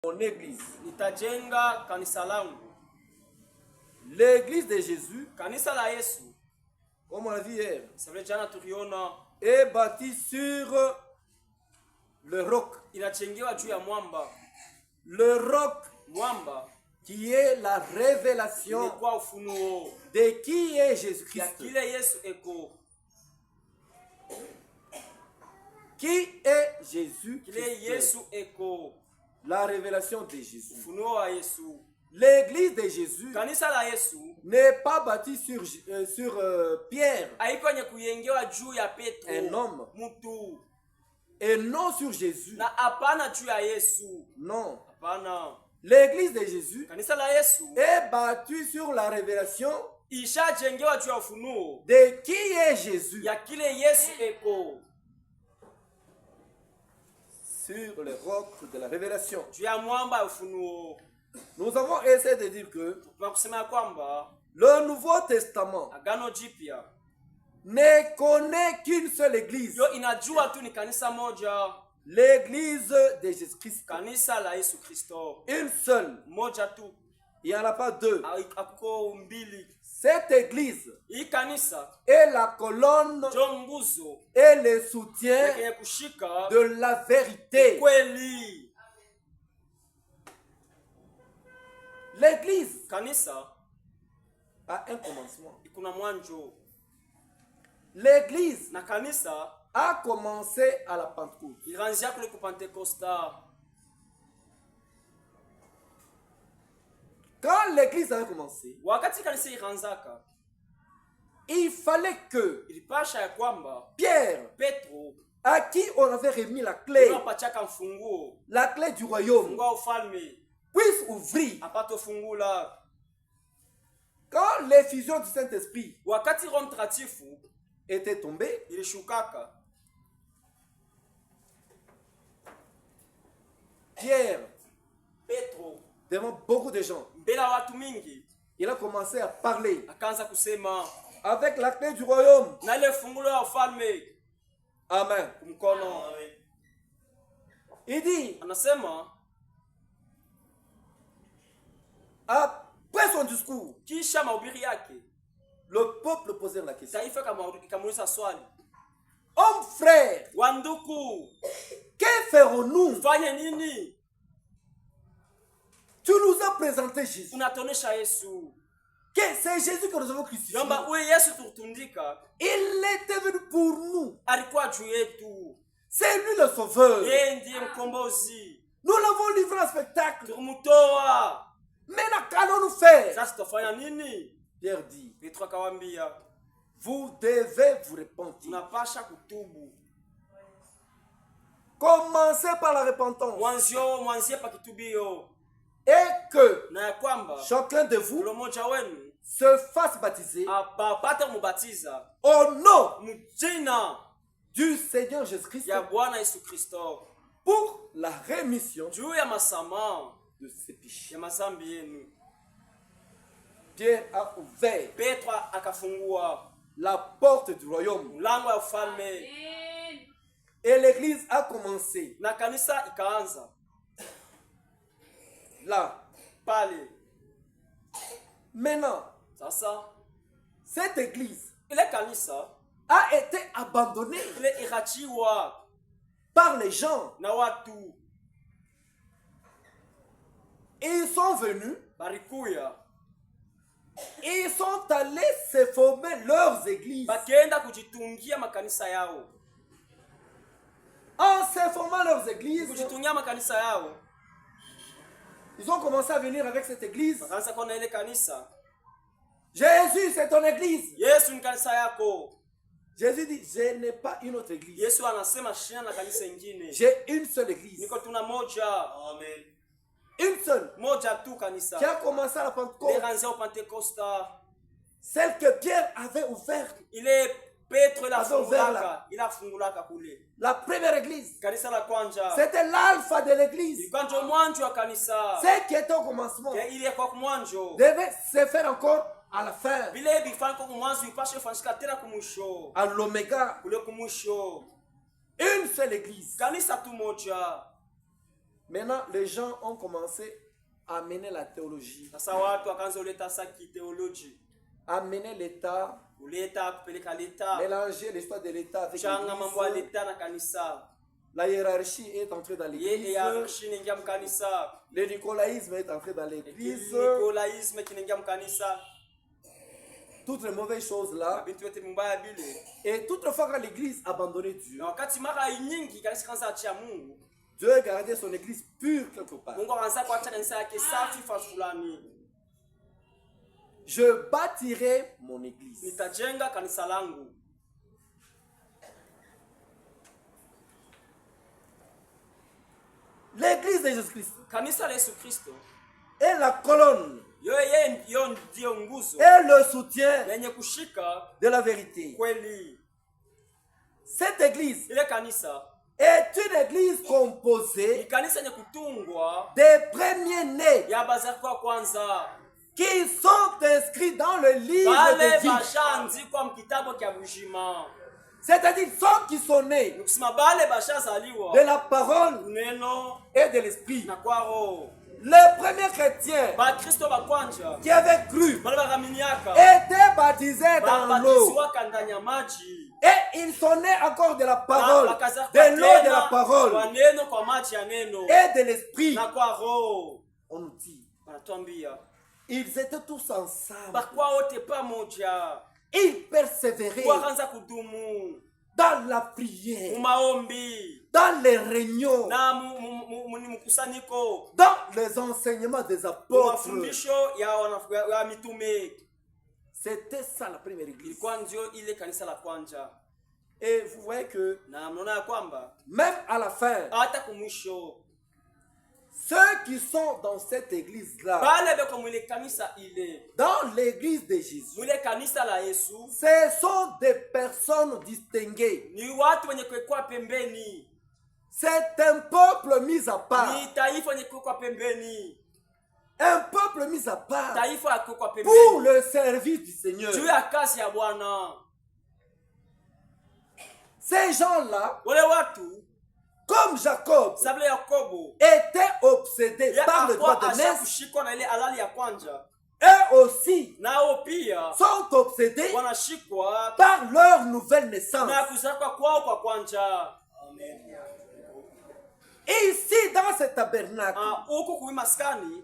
mon église. Nitajenga kanisa langu. L'église de Jésus, Kanisa la Yesu, comme on l'a vu hier, est bâtie sur le roc. Inajengewa juu ya mwamba. Le roc Mwamba qui est la révélation ilikuwa ufunuo de qui est ya Jésus-Christ. kile Yesu eko. Qui est Jésus? Kile Yesu eko. La révélation de Jésus. Ufunuo wa Yesu. L'église de Jésus Kanisa la Yesu n'est pas bâtie sur Pierre, haiko kuyengewa juu ya Petro, un homme, mtu, et non sur Jésus. na hapana juu ya Yesu. Non. Hapana. L'église de Jésus Kanisa la Yesu est bâtie sur la révélation ishajengewa juu ya ufunuo de qui est Jésus. ya kile Yesu eko. Sur le roc de la révélation. Juu ya mwamba ya ufunuo. Nous avons essayé de dire que Tunakusema kwamba le Nouveau Testament Agano Jipya ne connaît qu'une seule église. yo inajua tu ni kanisa moja, L'église de Jésus-Christ. kanisa la Yesu Kristo. Une seule. Moja tu. Il n'y en a pas deux. Hakuko mbili. Cette église Hii kanisa est la colonne jo nguzo et le soutien yenye kushika de la vérité. kweli. L'église Kanisa a un commencement. ikuna mwanjo. L'église Na kanisa a commencé à la Pentecôte. ilianzia kule ku Pentecosta. Quand l'église avait commencé, Wakati kanisa ilianzaka, il fallait que ilipasha ya kwamba Pierre, Petro à qui on avait remis la clé apachaka mfunguo du royaume, wa ufalme, puisse ouvrir. apate fungula. Quand l'effusion du Saint-Esprit Wakati Roho Mtakatifu était tombée, ilishukaka, Pierre, Petro devant beaucoup de gens, mbele ya watu mingi il a commencé à parler akaanza kusema avec la clé du royaume. na ile fungulo ya ufalme Amen. kumkono. Il dit, Anasema après son discours, kisha mahubiri yake le peuple posait la question. taifa ikamuuliza swali, Homme frère, wanduku, que ferons-nous? fanye nini? Tu nous as présenté Jésus. Unatonesha Yesu. Que c'est Jésus que nous avons crucifié. Yamba uwe Yesu tutundika. Il était venu pour nous. Alikuwa juu yetu. C'est lui le sauveur. Yeye ndiye mkombozi. Nous l'avons livré en spectacle. Tumutoa. Maintenant, qu'allons-nous faire? Sasa tutafanya nini? Pierre dit, Petro akawambia, vous devez vous repentir. tunapasha kutubu. Commencez par la repentance. Mwanzie pa kitubio. Et que Na ya kwamba chacun de vous mmoja wenu se fasse baptiser apate mubatiza au nom mjina du Seigneur Jésus-Christ ya Bwana Yesu Kristo pour la rémission juu ya masama de ses péchés. ya mazambi yenu. Pierre a ouvert Petro akafungua la porte du royaume mlango ya ufalme et l'église a commencé na kanisa ikaanza là. pale. Maintenant, Sasa cette église ile kanisa a été abandonnée ile irachiwa par les gens. na watu. Ils sont venus, Barikuya ils sont allés se former leurs églises. bakenda kujitungia makanisa yao. En se formant leurs églises, Kujitungia makanisa yao, ils ont commencé à venir avec cette église. bakaanza kuona ile kanisa. Jésus, c'est ton église. Yesu ni kanisa yako. Jésus dit, je n'ai pas une autre église. Yesu anasema shina na kanisa ingine. J'ai une seule église. Niko tuna moja. Amen. Une seule. Moja tu kanisa. Qui a commencé à la Pentecôte. Leranzia au Pentecosta. Celle que Pierre avait ouverte. Ile Petro ila Avait ouvert fungulaka. Ila fungulaka kule. La première église. Kanisa la kwanja. C'était l'alpha de l'église. Ilikuwa ndio mwanzo wa kanisa. Ce qui était au commencement Ile kwa mwanzo. devait se faire encore à la fin. Vile bifanya kwa mwanzo ipashe fanyika tena kumwisho. À l'oméga. Kule kumwisho. Une seule église. Kanisa tu moja. Maintenant, les gens ont commencé à mener la théologie, Sasa watu wakaanza uleta sa kitheology. à mener l'État, Kuleta kupeleka leta. mélanger l'histoire de l'État avec Kuchanga mambo ya l'Église. leta na kanisa. La hiérarchie est entrée dans Ye l'Église. hierarchy inaingia mkanisa. Le nicolaïsme est entré dans l'Église. Nikolaisme kinaingia mkanisa. Toutes les mauvaises choses là. Bintu yote mbaya bile. Et toutefois, quand l'Église abandonnait Dieu, Na wakati mara nyingi kanisa kanza achia Mungu. Dieu gardait son Église pure quelque part. Mungu anaanza kuacha kanisa yake safi fasi fulani. Je bâtirai mon Église. Nitajenga kanisa langu. L'Église de Jésus-Christ Kanisa la Yesu Kristo. est la colonne Yo ndio nguzo. et le soutien Yenye kushika de la vérité. kweli. Cette Église Ile kanisa est une Église ni composée kanisa yenye kutungwa des premiers-nés ya bazari kwa kwanza. qui sont inscrits dans le livre Bale de vie. bashaandikwa mkitabu kya bujima. C'est-à-dire ceux qui sont nés Nikusema bale bashazaliwa de la parole neno et de l'esprit. na kwa roho. Les premiers chrétiens Bakristo bakwanja qui avaient cru bale bakaminiaka étaient baptisés dans l'eau. babatisiwaka ndani ya maji. Et ils sont nés encore de la parole, Bakazaliwa de l'eau de la tena kwa parole neno, kwa maji ya neno et de l'esprit. na kwa roho. On nous dit, Wanatuambia ils étaient tous ensemble. bakwa wote pamoja Ils persévéraient wakaanza kudumu dans la prière, mumaombi dans les réunions, na mkusanyiko, dans les enseignements des apôtres. mafundisho ya mitume. C'était ça la première église. Ilikuwa ndio ile kanisa la kwanza. Et vous voyez que Na mnaona ya kwamba même à la fin, hata kumwisho ceux qui sont dans cette église-là, bale beko mwile kanisa ile, dans l'église de Jésus, mwile kanisa la Yesu, ce sont des personnes distinguées. ni watu wenye kuwekwa pembeni, C'est un peuple mis à part. ni taifa wenye kuwekwa pembeni, Un peuple mis à part taifa ya kuwekwa pour pembeni le service du Seigneur. juu ya kazi ya Bwana. Ces gens-là, Wale watu comme Jacob, sabla Yakobo étaient obsédés ya par le droit akwa de naissance. kushikwa na ile halali ya kwanza, Eux aussi nao pia sont obsédés wanashikwa par leur nouvelle naissance. na kuzaliwa kwao kwa kwanza. Ici, dans ce tabernacle, Huku kui maskani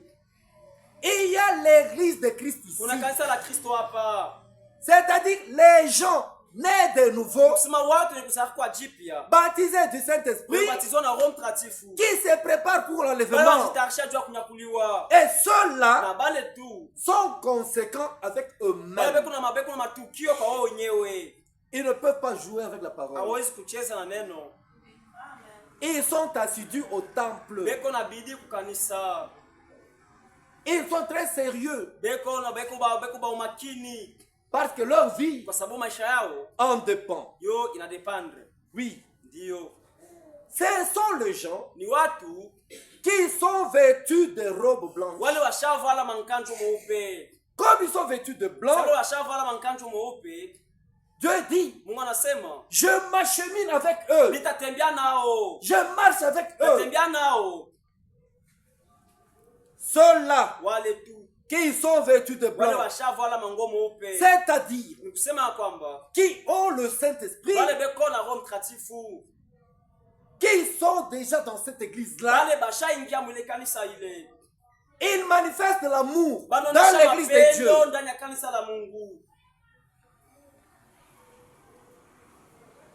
il y a l'église de Christ ici. kuna kanisa la Kristo hapa, C'est-à-dire les gens nés de nouveau, kusema watu ni kuzaliwa kwa jipya, baptisés du Saint-Esprit, wamebatizwa na Roho Mtakatifu, qui se préparent pour wale l'enlèvement. wanajitayarisha juu ya kunyakuliwa, Et ceux-là na bale tu sont conséquents avec bale eux-mêmes. beko na matukio kwa wao wenyewe, Ils ne peuvent pas jouer avec la parole. hawezi kucheza na neno, Ils sont assidus au temple. beko na bidii kukanisa, Ils sont très sérieux beko ba umakini, parce que leur vie kwa sababu maisha yao en dépend. yo inadependre. Oui. Ndio Ce sont les gens ni watu qui sont vêtus de robes blanches. wale washavala mankanjo mweupe, Comme ils sont vêtus de blanc, wale washavala mankanjo mweupe. Dieu dit, Mungu anasema je m'achemine avec eux. nitatembea nao, Je marche avec eux. nitatembea nao. Ceux-là Wale tu qui sont vêtus de wale blanc, washavala mango mweupe, c'est-à-dire ni kusema ya kwamba qui ont le Saint-Esprit, wale beko na Roho Mtakatifu, qui sont déjà dans cette église-là, wale bashaingia mwile kanisa ile, ils manifestent l'amour dans banaonyesha l'église de Dieu. mapendo ndani ya kanisa la Mungu.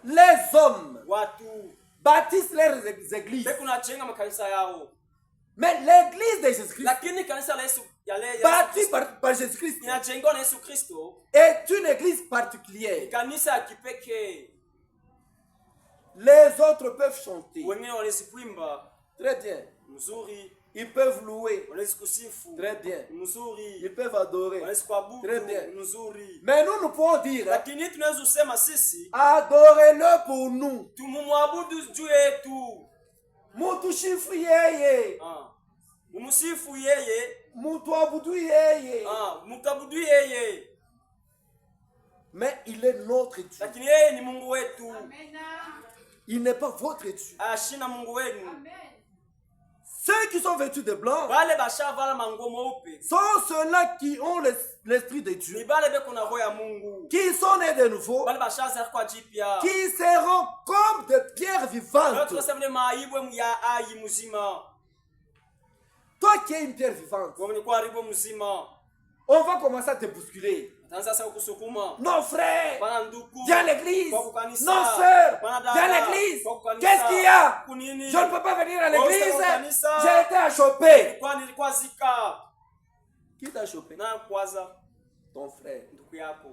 Les hommes Watu bâtissent leurs églises. beko na jenga makanisa yao, Mais l'église de Jésus-Christ, lakini kanisa la Yesu bâtie par Jésus-Christ, inajengwa na Yesu Kristo, est une église particulière. kanisa ya kipekee. Les autres peuvent chanter. Wengine wanaweza kuimba Très bien. mzuri, Ils peuvent louer. wanaweza kusifu Très bien. mzuri, Ils peuvent adorer. wanaweza kuabudu Très bien. mzuri, Mais nous pouvons dire, lakini tunaweza kusema sisi adorez-le pour nous. tumumwabudu juu yetu, Mutushifu yeye. mumsifu yeye, Mutuabudu yeye. mutabudu yeye, Mais il est notre Dieu. lakini yeye ni Mungu wetu, Il n'est pas votre Dieu. ashina Mungu wenu. Ceux qui sont vêtus de blanc bale bashavala manguo meupe sont ceux-là qui ont l'esprit de ni Dieu, bale beko na roho ya Mungu, qui sont nés de nouveau, bale bashaza kwa jipya, qui seront comme des pierres vivantes. tunasema vile maibwe ya ayi mzima, Toi qui es une pierre vivante, kwa mwenye kwa haribu mzima, on va commencer à te bousculer. ataanza sasa kusukuma Non frère, bana nduku, viens à l'église. kwa kukanisa, Non sœur, bana dada, viens à l'église. kwa kukanisa, Qu'est-ce qu'il y a? kunini, Je ne peux pas venir à Kwa l'église. kukanisa. J'ai été achoppé. nilikuwa zika Qui t'a chopé? na kukwaza Ton frère. ndugu yako,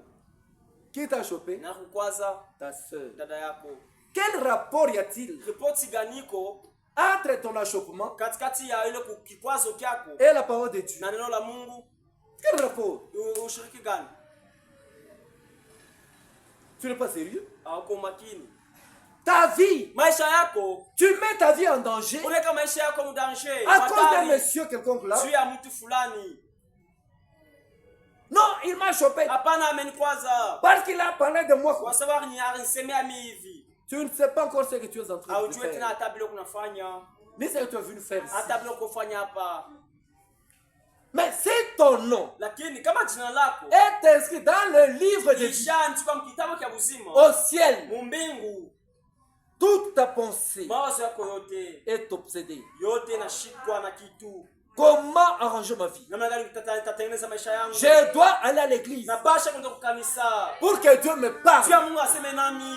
Qui t'a chopé? na kukwaza Ta sœur. dada yako. Quel rapport y a-t-il Ripoti ganiko entre ton achoppement katikati ya ile kikwazo kyako et la parole de Dieu? na neno la Mungu? Quel rapport? Ushiriki gani? Tu n'es pas sérieux? Hauko makini. Ta vie, Maisha yako tu mets ta vie en danger unaweka maisha yako mdanger à cause d'un monsieur quelconque là. juu ya mtu fulani. Non, il m'a chopé Hapana, amenikwaza parce qu'il a parlé de moi. kwa sababu ni alinisemea mimi hivi. Tu ne sais pas encore ce que tu es en train de Haujui tena faire. hata bila kunafanya, Ni ce que tu as venu faire ici. hata bila kufanya hapa. Mais si ton nom Lakini kama jina lako est inscrit dans le livre de Dieu ishaandikwa mkitabu cha uzima au ciel, mumbingu, toute ta pensée mawazo yako yote est obsédée. yote inashikwa na kitu. Comment arranger ma vie? Namna gani nitatengeneza maisha yangu? Je dois aller à l'église Napasha kwenda kukanisa, pour que Dieu me parle. juu ya Mungu aseme nami.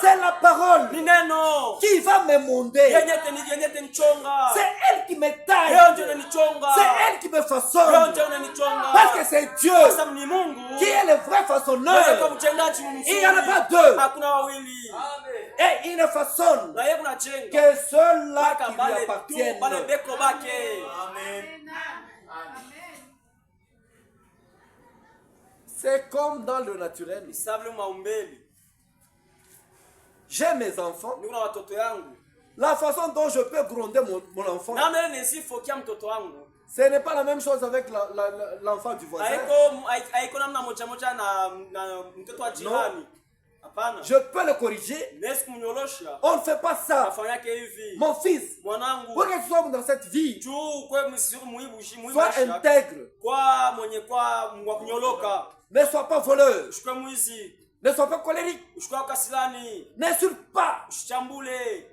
C'est la parole Ni neno qui va me monder. yenye tenichonga, C'est elle qui me leo taille. ndio inanichonga, C'est elle qui me leo façonne. ndio inanichonga, Parce que c'est Dieu kwa sababu ni Mungu qui est le vrai mwenye kwa façonneur. mtendaji Il n'y en a mzuri. pas deux. Hakuna wawili, Et il ne façonne na yeye kuna jenga que ceux-là mpaka qui lui bale tu appartiennent. bale beko bake. C'est comme dans le naturel. Isabule maumbeli, J'ai mes enfants. niko na watoto yangu, La façon dont je peux gronder mon enfant, namna ile nisifokia mtoto wangu ce n'est pas la même chose avec l'enfant du voisin. haiko namna moja moja na mtoto wa jirani. Hapana, Je peux le corriger. nesi kumnyorosha, On ne fait pas ça. afanya yake hivi. Mon fils, Mwanangu, pour que tu sois dans cette vie, juu kwe mzuri muibushi sois muibasha intègre. kwa mwenye kwa mwa kunyoloka, Ne sois pas voleur. ushikwe mwizi, Ne sois pas colérique. ushikwe kasilani, N'insulte pas. usichambule,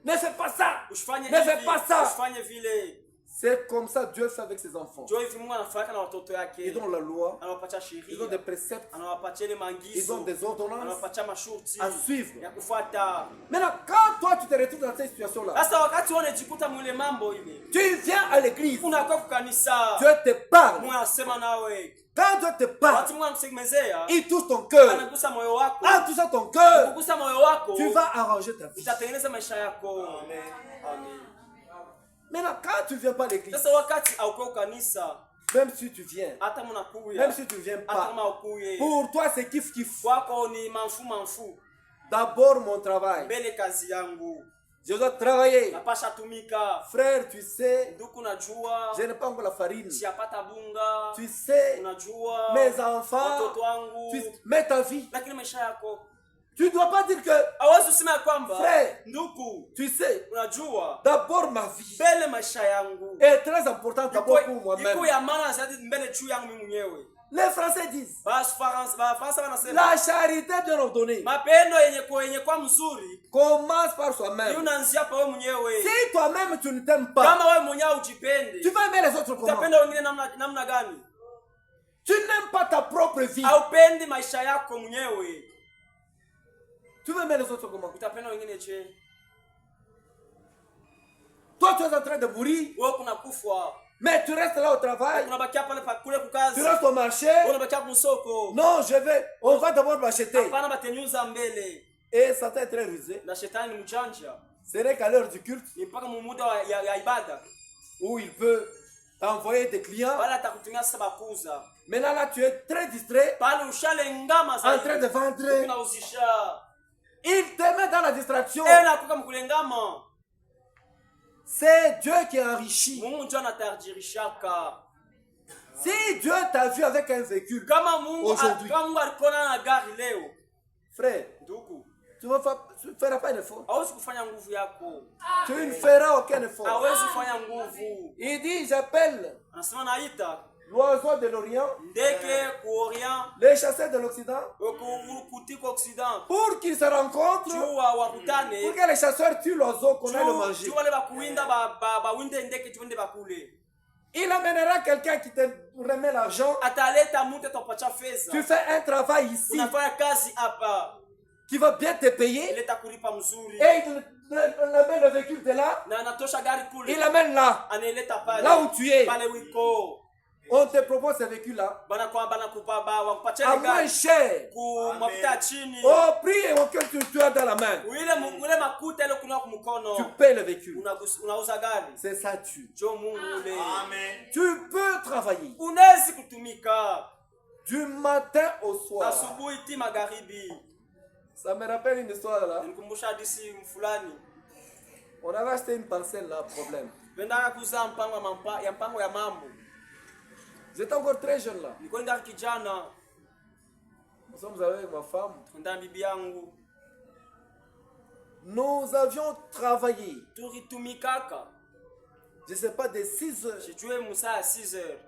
Ne fais pas ça. usifanye Ne fais hivi, pas ça. usifanye vile. C'est comme ça Dieu fait avec ses enfants. Juu hivi Mungu anafanya na watoto yake, Ils ont la loi, anawapatia ils ont des sheria, préceptes, anawapatia ile ils ont maagizo, des ordonnances anawapatia masharti à suivre. ya kufuata. Maintenant, quand toi tu te retrouves dans cette situation-là, Sasa wakati unajikuta mwile mambo ile, tu viens à l'église, unakuwa kukanisa, Dieu te parle. Mungu anasema nawe, Quand Dieu te parle, wakati Mungu anakusemezea, il touche ton cœur. anagusa moyo wako, En touchant ton cœur, kugusa moyo wako, tu vas arranger ta vie. utatengeneza maisha yako. Amen. Maintenant, quand tu viens pas à l'église, Sasa wakati auko kanisa, même si tu viens, hata mnakuya, même si tu viens hata pas, kama ukuye, pour toi c'est kiff kiff. kwako ni manfu. D'abord mon travail. Mbele kazi yangu, Je dois travailler. napasha tumika. Frère, tu sais, Nduku najua, je n'ai pas encore la farine. siapata bunga, Tu sais, unajua, mes enfants, watoto wangu, mets ta vie. lakini maisha yako Tu ne dois pas dire que, hawezi kusema ya kwamba frère, nduku, tu sais, unajua d'abord ma vie mbele maisha yangu est très importante d'abord pour moi-même. iko ya maana zaidi mbele juu yangu mimi mwenyewe. Les Français disent, Bafaransa wanasema la charité Dieu nous donne mapendo yenye kwa mzuri commence par soi-même. unaanzia pa wewe mwenyewe. Si toi-même tu ne t'aimes pas, Kama wewe mwenyewe ujipende, tu vas aimer les autres comment? utapenda wengine namna gani? Tu n'aimes pas ta propre vie. Haupendi maisha yako mwenyewe, Tu veux aimer les autres comment? utapenda wengine je? Toi, tu es en train de mourir, Wewe kuna kufa, mais tu restes là au travail, unabakia pale kule kukazi, tu restes au marché. unabakia kumsoko. Non, on va d'abord m'acheter. Hapana, batenyuza mbele Et Satan est très rusé. na shetani ni mjanja, Ce n'est qu'à l'heure du culte ni mpaka mumuda ya ibada où il peut t'envoyer des clients. pale atakutumia sasa bakuza Maintenant là, tu es très distrait, pale, ushalengama en train de zaidi, vendre. unauzisha Il te met dans la distraction. ena kuka mkulengama. C'est Dieu qui enrichit. Mungu ndio anatajirishaka. Si Dieu t'a vu avec un véhicule, Kama Mungu aujourd'hui, alikuona na gari leo, frère, ndugu, tu ne feras pas d'effort. hawezi kufanya nguvu yako, Tu ne feras aucun effort. hawezi kufanya nguvu. Il dit, j'appelle Anasema naita l'oiseau de l'Orient, ndege ku Orient, les chasseurs de l'Occident, kutiko Occident, pour qu'ils se rencontrent, jua wakutane, pour que les chasseurs tuent l'oiseau qu'on a le manger. jua wale bakuwinda bawinde ndege tuende bakule. Il amènera quelqu'un qui te remet l'argent. Ataleta mtu atakupatia fedha. Tu fais un travail ici Unafanya kazi hapa, qui va bien te payer. ileta kulipa mzuri. Et il amène le véhicule de là. Na anatosha gari kule. Il amène là. Anaileta pale. Là où tu es. Pale wiko. On te propose ce véhicule-là Bana kupa wakupatia à moins gari. cher. Ku mafuta chini. Au prix auquel tu as dans la main. Ule makuta ile kuna kumkono. Tu payes le véhicule. Unauza gari. C'est ça tu. Jo Mungu ule. Amen. Tu peux travailler Unaweza kutumika du matin au soir. asubuhi ti magharibi. Ça me rappelle une histoire là. Nikumbusha hadithi fulani. On avait acheté une parcelle là, problème. Pendaka kuuza mpango ya mambo. J'étais encore très jeune là. Nilikuwa ndio kijana, Nous sommes allés avec ma femme. ndio bibi yangu. Nous avions travaillé, Turitumikaka. je ne sais pas, de 6 heures Sijue musa ya 6 heures.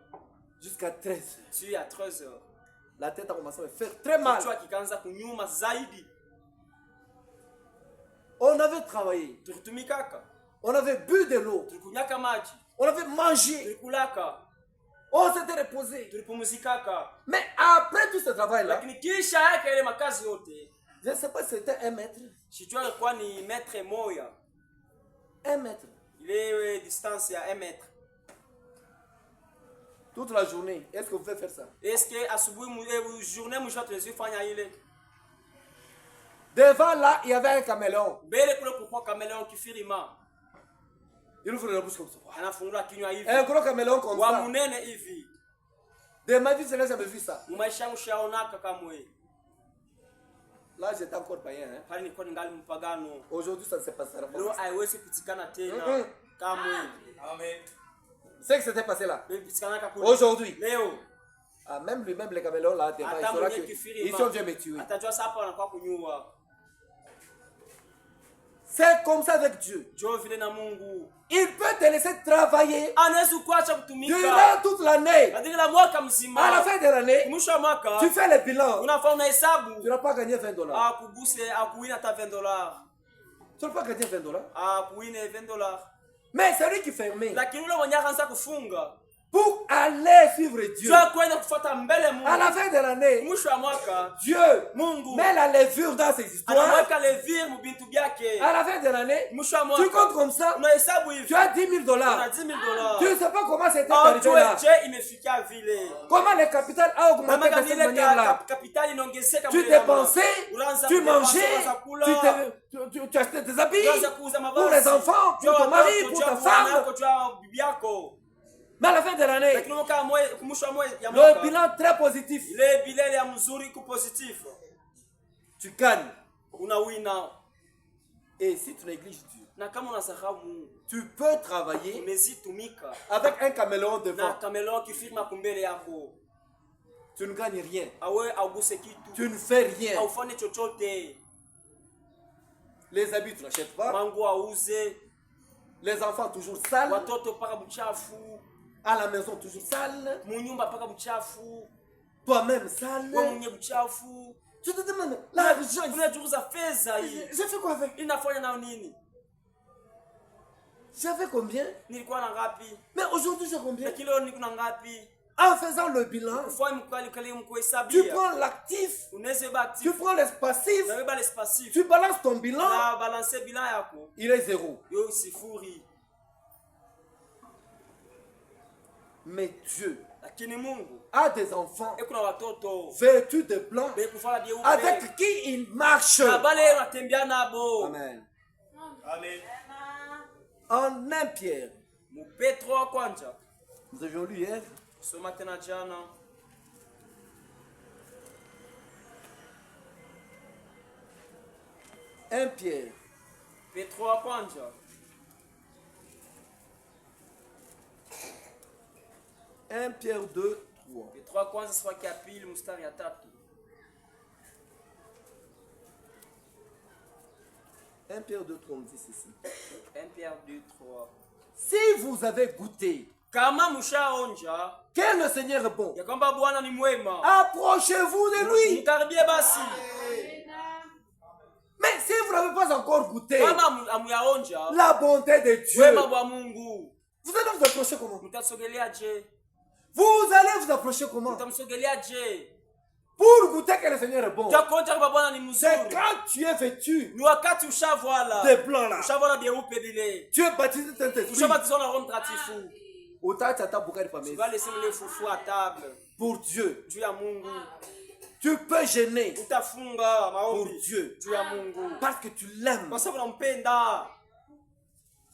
jusqu'à 13 heures. Tu à 13 heures. La tête a commencé à me faire très mal. Kichwa kikaanza kunyuma zaidi. On avait travaillé, Turitumikaka. on avait bu de l'eau, Tulikunyaka maji. on avait mangé, Tulikulaka. on s'était reposé. Tulipumzikaka. Mais après tout ce travail-là, Lakini kisha yake ile makazi yote, je ne sais pas si c'était 1 mètre. sijua ilikuwa ni metre moja. 1 mètre. Ile distance ya 1 mètre. Toute la journée, est-ce que vous pouvez faire ça? Est-ce que asubuhi journée mwisho tunazifanya ile? Devant là, il y avait un caméléon. Mbele kule kulikuwa kameleon kifirima. Il ouvre la bouche comme ça. Anafungula kinywa hivi. Un gros caméléon comme Wa ça. munene hivi. De ma vie, je n'ai jamais vu ça. Maisha yangu shaonaka kamwe. Là, j'étais encore païen. Hein. Pale nilikuwa ningali mpagano. Aujourd'hui, ça ne se passera pas. Leo haiwezi kutikana tena. Kamwe. Amen. C'est que c'était passé là. Leo kutikanaka kule. Aujourd'hui. Leo. Ah, même lui-même, les caméléons là, devant, il Hata saura mwenye que kifirima. ils sont viens me tuer. Atajua sasa wanakuwa kunyua. C'est comme ça avec Dieu. Jo vile na Mungu. Il peut te laisser travailler Anaweza kuacha kutumika. durant toute l'année. Kadiri la mwaka À la mzima. fin de l'année, Mwisho wa mwaka. tu fais le bilan. Unafanya hesabu. Tu n'as pas gagné $20. Akuguse akuwina hata $20. Tu n'as pas gagné $20. Akuwine $20. Mais c'est lui qui fermait. Lakini ule mwenye akaanza kufunga. Pour aller suivre Dieu. Jua kwenda kufuata mbele Mungu. À la fin de l'année, Mwisho wa mwaka Dieu Mungu met la levure dans ses histoires. anaweka levire mu bintu byake. À la fin de l'année, Mwisho wa tu comptes mwaka comme ça. unahesabu hivi. Tu as $10 000. Una $10,000. Tu ne sais pas comment c'était arrivé là. Je imefikia vile. Comment le capital a augmenté de cette manière-là. Kapitali inaongezeka Tu dépensais, tu mangeais, tu achetais tes habits pour les enfants, pour ton mari, pour ta femme. Mais à la fin de l'année, le bilan très positif. ile bilele ya mzuri ku positif. Tu gagnes. Unawina. Et si tu négliges Dieu, Na kama unasahau Mungu, tu peux travailler umezitumika avec un caméléon na devant. kamelo kifirma kumbele yako. Tu ne gagnes rien. Awe auguse kitu. Tu ne fais rien. Aufanye chochote. Les habits, tu n'achètes pas. Mangu auze. Les enfants, toujours sales. Watoto paka buchafu. À la maison, toujours sales. Munyumba paka buchafu. Toi-même, sale. Wewe mwenye buchafu. Tu te demandes, l'argent, Unajuza fedha hii. j'ai fait quoi avec? Inafanya nao nini? J'avais combien? Nilikuwa na ngapi? Mais aujourd'hui, j'ai combien? Lakini leo niko na ngapi? En faisant le bilan, Ufanye mkali tu mkuhesabia. prends l'actif, Unaweza ba tu actif. prends le passif, Na beba les passifs. tu balances ton bilan, Na balancer bilan yako. il est 0. Yo sifuri. Mais Dieu Lakini Mungu a des enfants kuna watoto vêtus de blanc bekufala byeupe. avec qui il marche. Na bale wanatembea nabo. Amen. Amen. En 1 Pierre, Mu Petro wa kwanza. nous avions lu hier, Soma tena jana. un Pierre, Petro wa kwanza. 1 Pierre 2, 3. Petro wa kwanza sura ya pili mstari ya 3. 1 Pierre 2, 3, on dit ceci. 1 Pierre 2, 3. Si vous avez goûté Kama mushaonja que le Seigneur est bon, ya kwamba Bwana ni mwema, approchez-vous de lui. mkaribie basi. Mais si vous n'avez pas encore goûté Kama amuyaonja la bonté de Dieu, wema bwa Mungu, vous allez vous approcher comment? mtasogelea je? Vous allez vous approcher comment? Mtamsogelea je? Pour goûter que le Seigneur est bon. Utakonja kwamba Bwana ni C'est mzuri. quand tu es vêtu Ni wakati ushavala. de blanc là. Ushavala byeupe bile. Tu es baptisé de Saint-Esprit. Ushabatizwa na Roho Mtakatifu. Utaacha hata bukari pa Tu meza. vas laisser le fufu à table. Pour Dieu. Juu ya Mungu. Tu peux gêner Utafunga pour maombi. Dieu. Juu ya Mungu. Parce que tu l'aimes. Kwa sababu unampenda.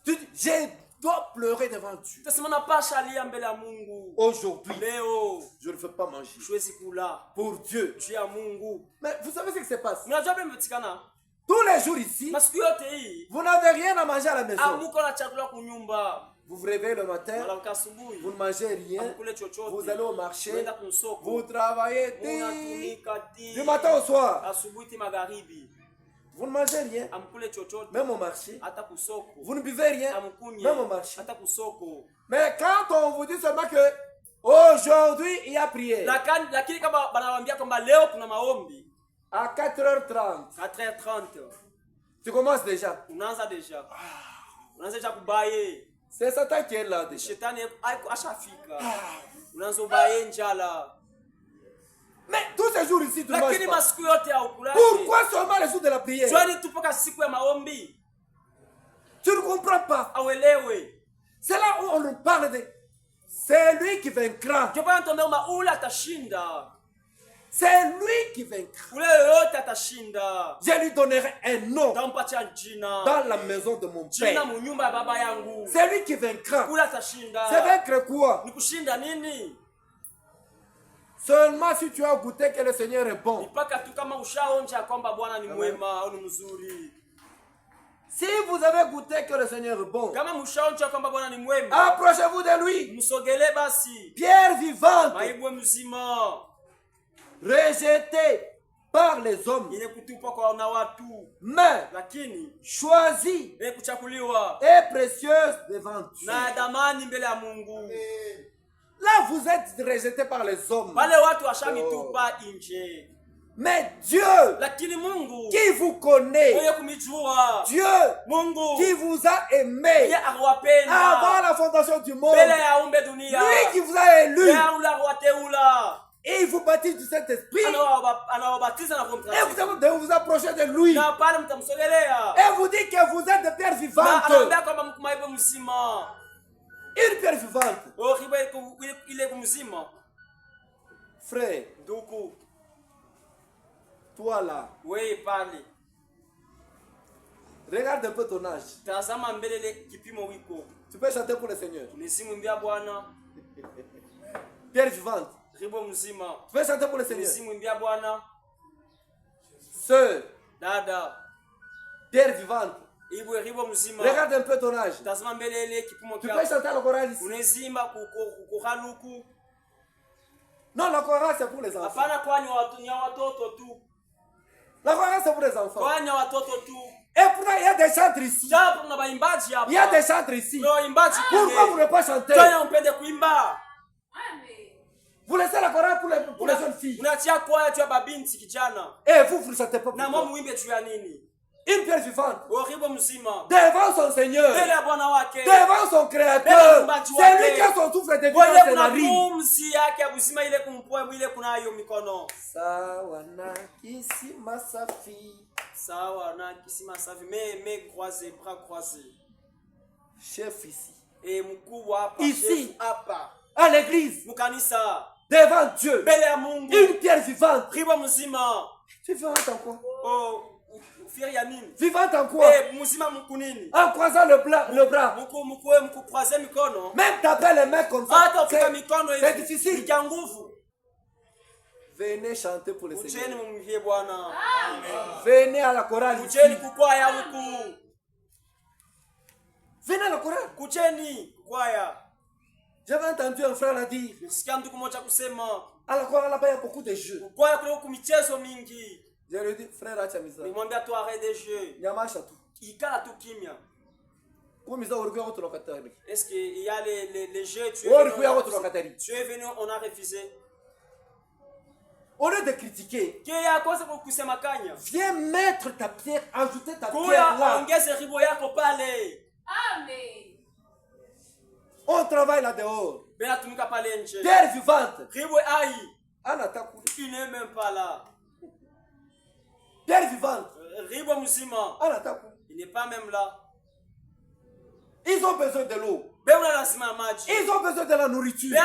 Tu dis, je dois pleurer devant Dieu. Utasema napasha lia mbele ya Mungu. Aujourd'hui, Leo je ne veux pas manger. siwezi kula. Pour Dieu. Juu ya Mungu. Mais vous savez ce qui se passe? Unajua vile imepatikana? Tous les jours ici, Masiku yote hii vous n'avez rien à manger à la maison. amuko na chakula kunyumba. Vous vous réveillez le matin, Wala asubuhi. vous ne mangez rien. Amukule chochote. Vous allez au marché, Unaenda kumsoko. vous travaillez Unatumika du matin au soir. asubuhi ti magharibi. Vous ne mangez rien, Amkule chochote. même au marché. Hata kusoko. Vous ne buvez rien, Amkunye. même au marché. Hata kusoko. Mais quand on vous dit seulement que aujourd'hui il y a prière, Lakini kama banawambia kwamba leo kuna maombi à 4h30, 4h30 tu commences déjà. unaanza deja. Unaanza deja kubaye. C'est Satan qui est là déjà. Shetani ashafika. Unaanza ubaye njala. Mais tous ces jours ici, tu ne manges Lakini pas. masiku yote haukulaki. Pourquoi seulement les jours de la prière? Twani tupaka siku ya maombi. Tu ne comprends pas. Awelewe. C'est là où on nous parle de c'est lui qui vaincra. Ndio bwana tunaomba ule atashinda. C'est lui qui vaincra. Ule yote atashinda. Je lui donnerai un nom Tampatia jina. dans la maison de mon Jina père. mu nyumba ya baba yangu. C'est lui qui vaincra. Ule atashinda. C'est vaincre quoi? Ni kushinda nini? Seulement si tu as goûté que le Seigneur est bon. Mpaka tu kama ushaonja kwamba Bwana ni mwema au ni mzuri. Si vous avez goûté que le Seigneur est bon, Kama mshaonja kwamba Bwana ni mwema, approchez-vous de lui. msogele basi. Pierre vivante, Maibwe mzima. rejetée par les hommes, Ile kutupwa kwa na watu. mais Lakini choisie ile kuchakuliwa et précieuse devant Dieu. na damani mbele ya Mungu. Là, vous êtes rejeté par les hommes. Wale watu washamitupa nje. Mais Dieu Lakini Mungu qui vous connaît, mwenye kumijua. Dieu Mungu qui vous a aimé mwenye awapenda. avant la fondation du monde, Mbele ya umbe dunia. lui qui vous a élu, Ya ula wateula. et il vous baptise du Saint-Esprit, Anawabatiza na Roho et vous Mtakatifu. avez de vous approcher de lui, Na pale mtamsogelea. et vous dit que vous êtes des pierres Na vivantes. anaambia kwamba mkumaipo mzima. Une pierre vivante. Oriba ile kumzima. Frère, Ndugu, toi là, wewe pale. regarde un peu ton âge. Tazama mbele ile kipimo wiko. Tu peux chanter pour le Seigneur. Tunisimumbia Bwana. Pierre vivante. Ribo mzima. Tu peux chanter pour le Seigneur. Tunisimumbia Bwana. Sœur, Dada. pierre vivante. Ibu ribo mzima. Regarde un peu ton âge. Tazama mbele ile kipimo Tu peux kyako. chanter le choral ici. Unezimba kuhaluku. Non, le choral c'est pour les enfants. Hapana kwani watoto tu. Le choral c'est pour les enfants. Kwani watoto tu. Et pourtant, il y a des chantres ici. Japo na baimbaji hapa. Il y a des chantres ici. No imbaji Pourquoi vous ne pas chanter? Tena mpende kuimba. Vous laissez la chorale pour les jeunes filles. Unaachia kwaya tu ya babinti kijana. Et vous ne chantez pas Na pour mwa toi. muimbe tu ya nini? Une pierre vivante. Oribo mzima. Devant son Seigneur. Mbele ya Bwana wake. Devant son Créateur. C'est lui qui a son souffle de vie Kwa ile dans ses kuna narines. pumzi yake ya buzima ile kumpoa ile kuna hiyo mikono. Sawa na kisima safi. Sawa na kisima safi me croisé bras croisés. Chef ici. Mkubwa hapa. Ici. Chef hapa. À l'église. Mkanisa. Devant Dieu. Mbele ya Mungu. Une pierre vivante. Ribo mzima. Tu es vivante en quoi? Oh, ufiri ya nini? Vivante en quoi? Mzima mkunini. En croisant le bras. Mkupraze mikono. Même taper les mains comme ça. Hata ufika mikono hivi. C'est difficile. Ni kia nguvu. Venez chanter pour le Ujeni Seigneur. mumvie Bwana. Venez à la chorale ici. Ujeni kukwaya huku. Venez à la chorale. Kucheni kukwaya. J'avais entendu un frère dire, Nisikia ndugu mmoja kusema à la chorale là-bas il y a beaucoup de jeux. kukwaya kule huku michezo mingi. Je lui ai dit, frère, acha misa. Nimwambia tu arrête des jeux. Nyamasha tu. ikala tu kimya. Est-ce qu'il y a les jeux, tu es venu, on a refusé. Au lieu de critiquer, viens mettre ta pierre, ajouter ta pierre là. Amen. On travaille là dehors. Pierre vivante. Il n'est même pas là. Pierre vivante. Il n'est pas même là. Ils ont besoin de l'eau. Ils ont besoin de la nourriture.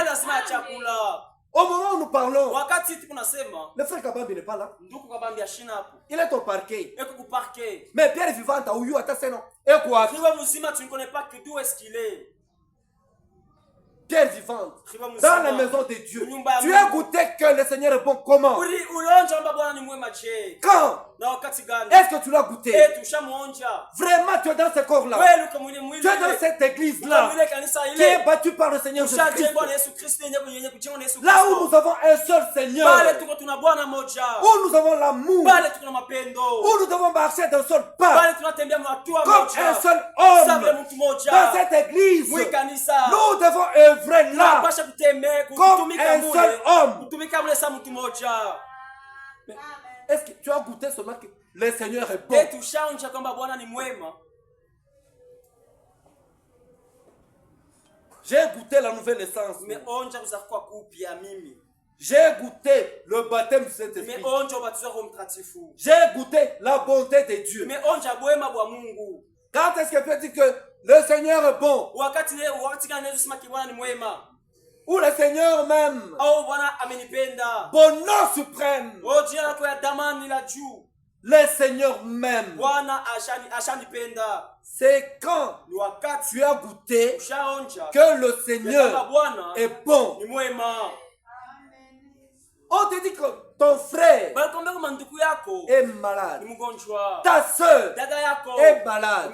Au moment où nous parlons, le frère Kabambi n'est pas là. Il est au parquet. Mais Pierre vivante, où et quoi? Tu ne connais pas d'où est-ce qu'il est. Pierre vivante, dans la maison de Dieu, tu as goûté que le Seigneur est bon comment? Quand? Est-ce que tu l'as goûté? Vraiment, tu es dans ce corps-là. Tu es dans cette église-là qui est battue par le Seigneur Jésus-Christ. Là où nous avons un seul Seigneur, où nous avons l'amour, où nous devons marcher d'un seul pas, comme un seul homme. Dans cette église, nous devons œuvrer là, comme un seul homme. Est-ce que tu as goûté seulement que le Seigneur est bon? J'ai goûté la nouvelle naissance. J'ai goûté le baptême du Saint-Esprit. J'ai goûté la bonté de Dieu. Quand est-ce que tu as dit que le Seigneur est bon? Ou le Seigneur même, bonheur suprême, le Seigneur même, c'est quand tu as goûté que le Seigneur est bon. On te dit que ton frère est malade, ta soeur est malade.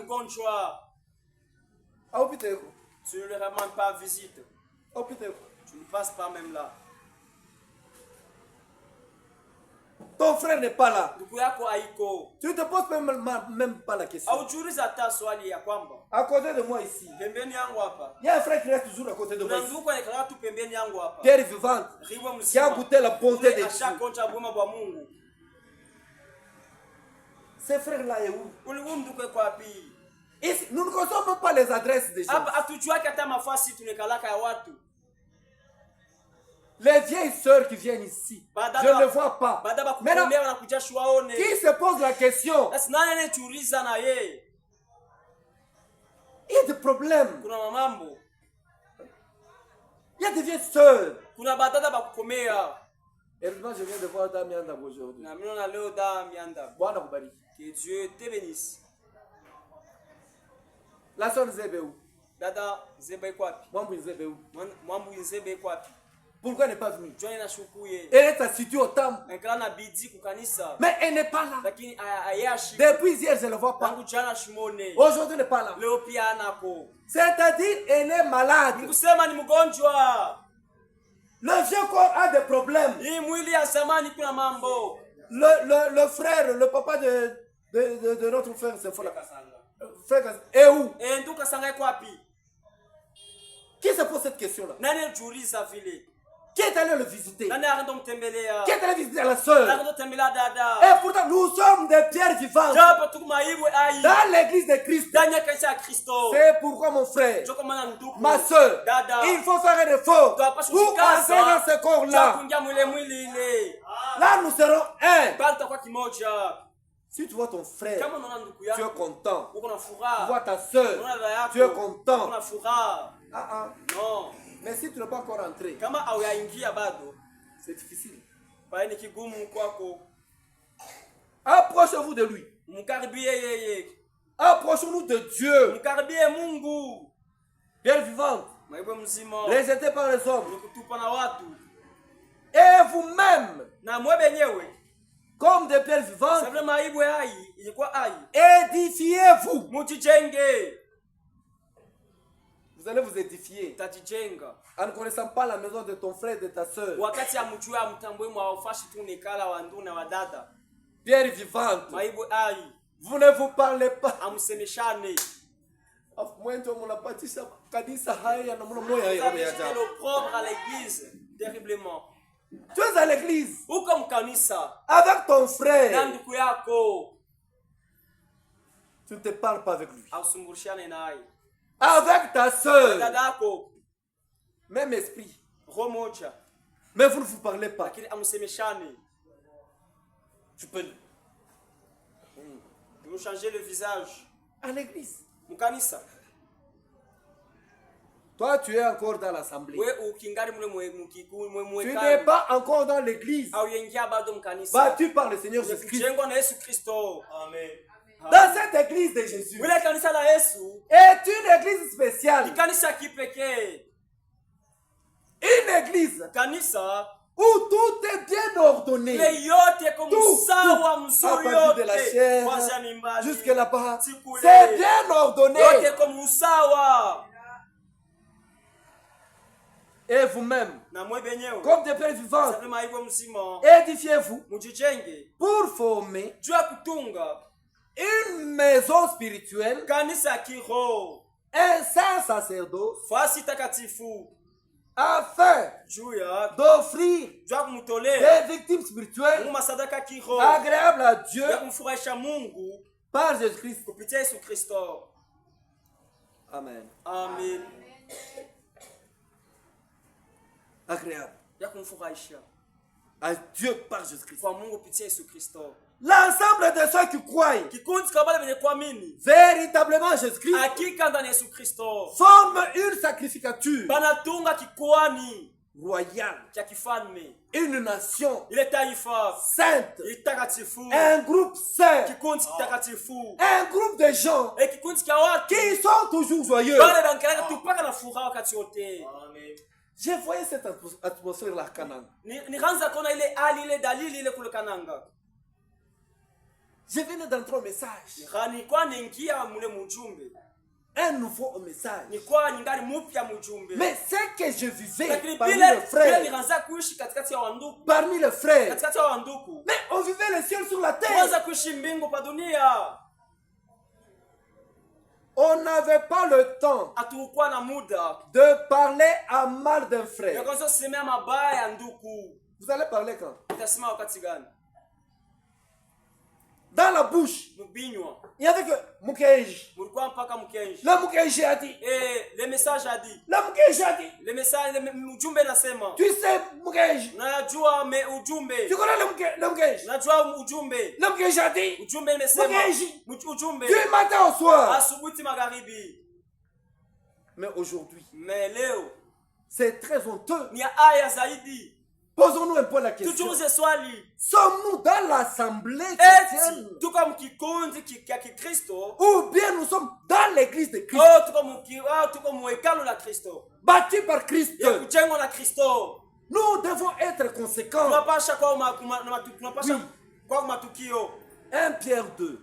Tu ne le ramènes pas à visite. Tu ne passes pas même là. Ton frère n'est pas là. Tu ne te poses même pas la question. À côté de moi ici, il y a un frère qui reste toujours à côté de moi ici. Pierre vivante, qui a goûté la bonté de Dieu. Ce frère-là est où? Ici, nous ne connaissons même pas les adresses des gens. Les vieilles sœurs qui viennent ici, je ne les vois pas. Maintenant, qui se pose la question? Il y a des problèmes. Il y a des vieilles sœurs. Heureusement, je viens de voir Damianda aujourd'hui. Que Dieu te bénisse. La sœur Zébé où? Dada Zébé Kwapi. Mwambu Zébé où? Mwambu Zébé Kwapi. Pourquoi elle n'est pas venue? Elle est assistée au temple. Mais elle n'est pas là. Depuis hier, je ne le vois pas. Aujourd'hui, elle n'est pas là. C'est-à-dire, elle est malade. Le vieux corps a des problèmes. Le frère, le papa de notre frère, c'est fou là. Frère, et où? Qui se pose cette question-là? Qui est allé le visiter? Qui est allé visiter la soeur? Et pourtant, nous sommes des pierres vivantes dans l'église de Christ. C'est pourquoi, mon frère, ma soeur, il faut faire un effort pour entrer dans ce corps-là. Là, nous serons un. Si tu vois ton frère, tu es content. Tu vois ta soeur, tu es content. Non. Mais si tu n'es pas encore entré, c'est difficile. Approchez-vous de lui. Approchons-nous de Dieu. Pierre vivante, rejeté par les hommes. Et vous-même, comme des pierres vivantes, édifiez-vous. Vous allez vous édifier en ne connaissant pas la maison de ton frère et de ta soeur. Pierre vivante, Vous ne vous parlez pas. Amsemeshane. C'est l'opprobre à l'église, terriblement. Tu es à l'église Uko mkanisa. avec ton frère. Na ndugu yako. Tu ne te parles pas avec lui. Ausumbushane naye. Avec ta soeur. Dadako. Même esprit. Roho moja. Mais vous ne vous parlez pas. Lakini amsemeshane. Tu peux Vous changez le visage. à l'église. Mkanisa. Toi, tu es encore dans l'assemblée. Tu n'es Tu pas encore dans l'église. Battu par le Seigneur Jésus-Christ. Amen. Dans cette église de Jésus. Est une église spéciale. Une église où tout est bien ordonné. Tout, à partir de la chair jusque là-bas, c'est bien ordonné. Et vous-même, comme des pères vivants, édifiez-vous pour former une maison spirituelle, un saint sacerdoce, afin d'offrir des victimes spirituelles agréables à Dieu par Jésus-Christ. Amen. Amen. Agréable à Dieu par Jésus-Christ. L'ensemble de ceux qui croient véritablement Jésus-Christ forme une sacrificature royale, une nation sainte, un groupe saint, un groupe de gens qui sont toujours joyeux. J'ai voyé cette atmosphère là, Canaan. Je venais d'entrer au message. Un nouveau message. Mais ce que je vivais parmi les frères. Parmi les frères. Mais on vivait le ciel sur la terre. On n'avait pas le temps de parler à mal d'un frère. Vous allez parler quand? Dans la bouche, il y avait que Mukeji. Le Mukeji a dit. Le message a dit. Le Mukeji a dit. Le message, ujumbe nasema. Tu sais Mukeji. Najua me ujumbe. Tu connais le Mukeji? Najua ujumbe. Le Mukeji a dit. Ujumbe nasema. Mukeji. Ujumbe. Du matin au soir. Asubuhi magharibi. Mais aujourd'hui. Mais leo. C'est très honteux. Ni aya zaidi. Posons-nous un peu la question. Sommes-nous dans l'assemblée chrétienne? Ou bien nous sommes dans l'église de Christ? Bâtis par Christ. Nous devons être conséquents. Oui. 1 Pierre 2.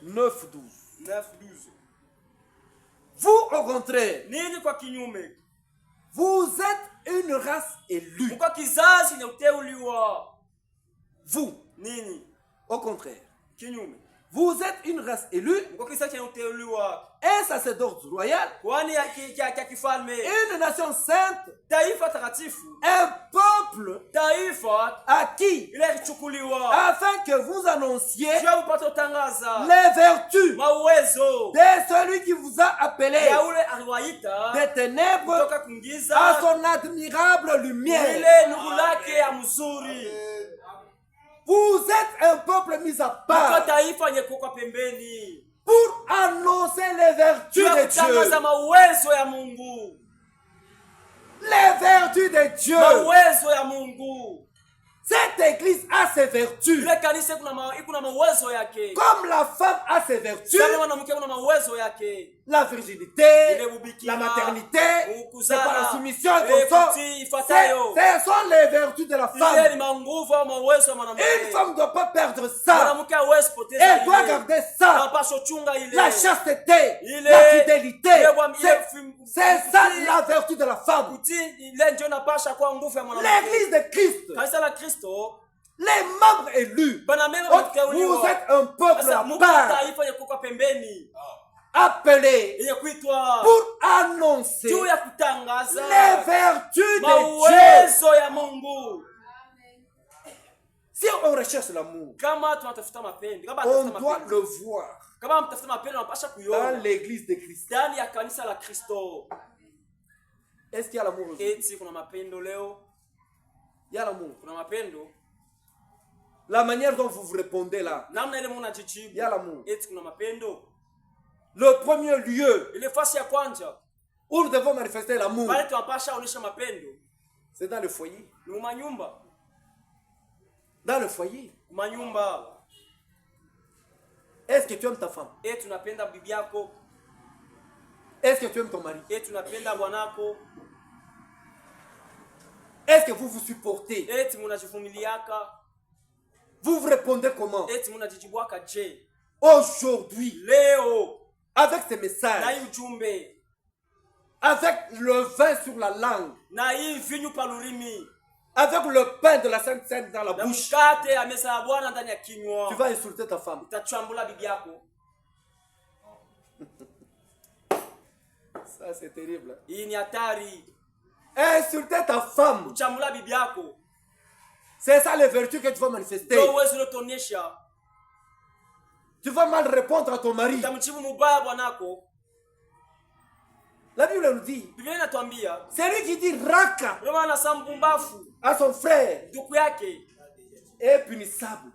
9-12. Vous, au contraire, vous êtes une race élue. Vous, au contraire, vous êtes une race élue, un sacerdoce royal, une nation sainte, un peuple acquis, afin que vous annonciez les vertus de celui qui vous a appelé des ténèbres à son admirable lumière. Vous êtes un peuple mis à part pour annoncer les vertus de Dieu. Les vertus de Dieu. Cette église a ses vertus. Comme la femme a ses vertus. La virginité, la maternité, c'est pas la soumission, ce sont les vertus de la femme. Une femme ne doit pas perdre ça. Elle doit garder ça. La chasteté, la fidélité, c'est ça la vertu de la femme. L'église de Christ Les membres élus. Vous êtes un peuple à part. Appelé pour annoncer les vertus de Dieu. Si on recherche l'amour, on doit le voir dans l'église de Christ. Est-ce qu'il y a l'amour aujourd'hui? Il y a l'amour. La manière dont vous vous répondez là, il y a l'amour. Le premier lieu où nous devons manifester l'amour, c'est dans le foyer. Dans le foyer. Est-ce que tu aimes ta femme? Est-ce que tu aimes ton mari? Est-ce que vous vous supportez? Vous vous répondez comment? Aujourd'hui, avec ces messages, avec le vin sur la langue, avec le pain de la Sainte Seine dans la bouche, tu vas insulter ta femme. Ça c'est terrible. Insulter ta femme, c'est ça les vertus que tu vas manifester. Tu vas mal répondre à ton mari. La Bible nous dit, c'est lui qui dit raka à son frère est punissable.